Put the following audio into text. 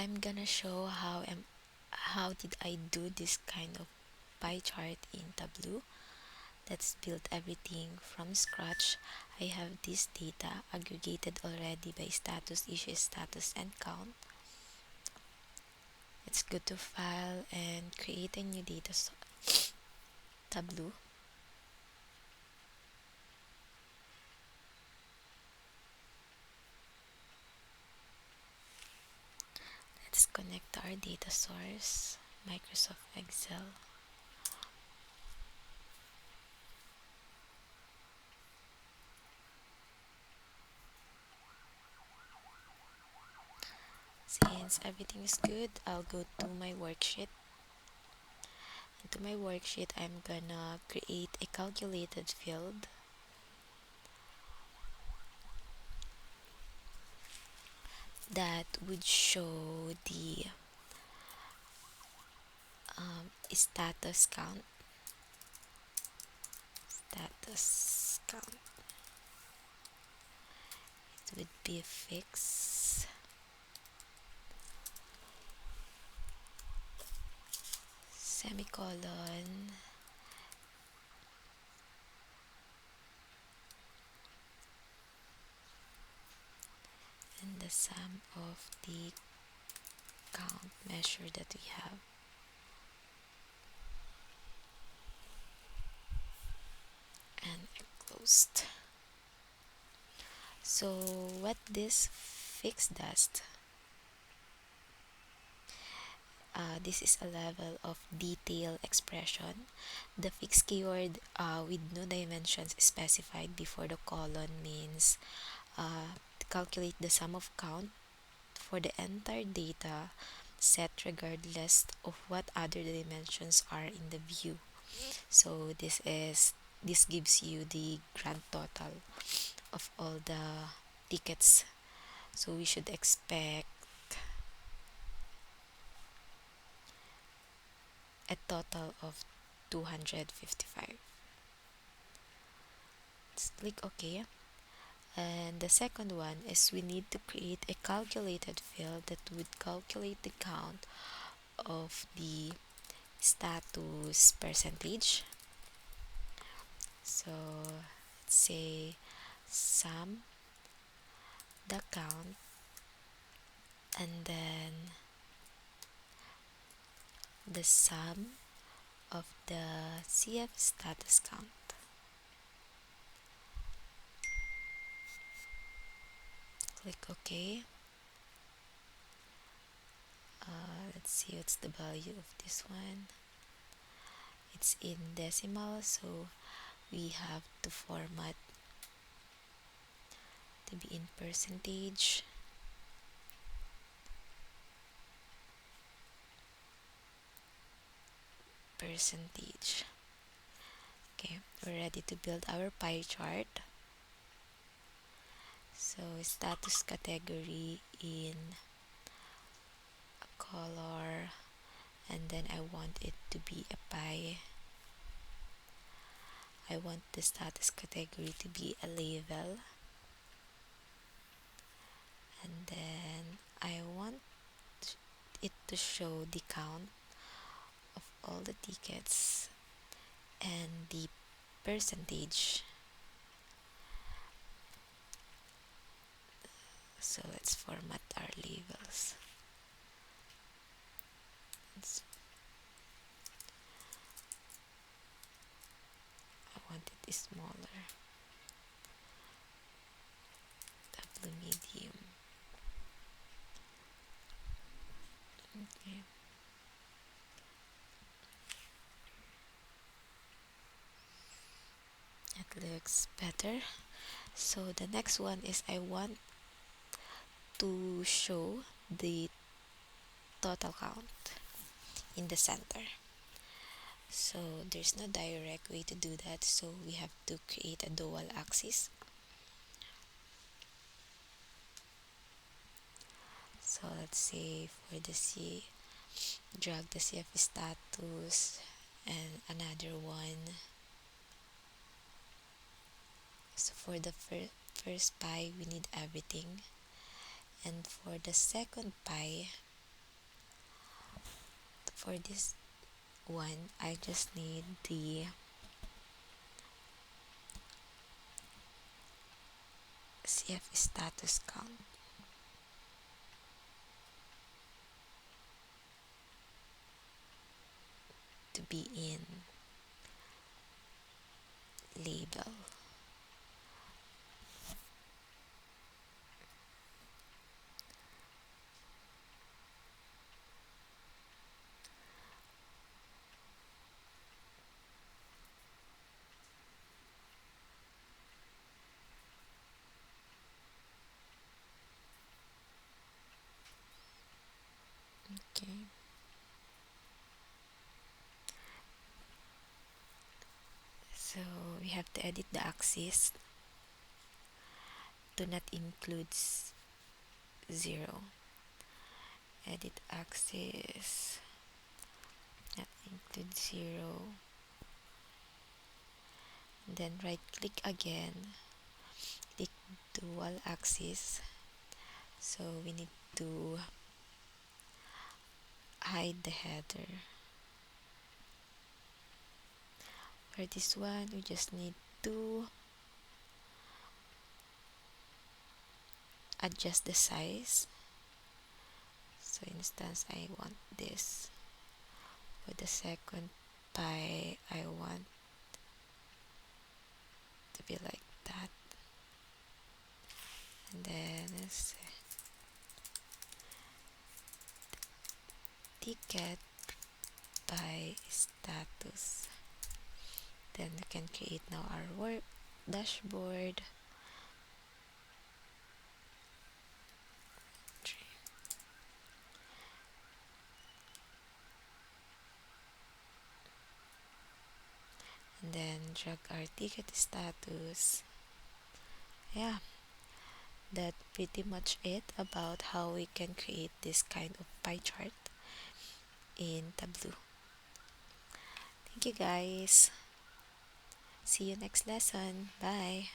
I'm gonna show how did I do this kind of pie chart in Tableau. Let's build everything from scratch. I have this data aggregated already by status, issue status, and count. Let's go to file and create a new Tableau. Let's connect our data source, Microsoft Excel. Since everything is good, I'll go to my worksheet. Into my worksheet, I'm gonna create a calculated field that would show the status count. Status count. It would be a fix. Semicolon. And the sum of the count measure that we have. And closed. So what this fix does, this is a level of detail expression. The fixed keyword with no dimensions specified before the colon means to calculate the sum of count for the entire data set regardless of what other dimensions are in the view. So this gives you the grand total of all the tickets. So we should expect a total of 255. Let's click OK. And the second one is we need to create a calculated field that would calculate the count of the status percentage. So let's say sum the count and then the sum of the CF status count. Click OK. Let's see what's the value of this one. It's in decimal, so we have to format to be in percentage. Percentage. Okay, we're ready to build our pie chart. So status category in a color, and then I want it to be a pie. I want the status category to be a label, and then I want it to show the count of all the tickets and the percentage. So let's format our labels. I want it smaller. Double medium. Okay. It looks better. So the next one is I want to show the total count in the center. So there's no direct way to do that, so we have to create a dual axis. So let's say for the C, drag the CF status and another one. So for the first pie, we need everything. And for the second pie, For this one, I just need the CF status count to be in label. Okay. So we have to edit the axis to not includes 0. Edit axis not include 0. Then right click again, click dual axis. So we need to hide the header. For this one, we just need to adjust the size. So instance, I want this. For the second pie, I want to be like that. And then let's ticket by status. Then we can create now our work dashboard. And then drag our ticket status. Yeah, that pretty much it about how we can create this kind of pie chart in Tableau. Thank you guys. See you next lesson. Bye.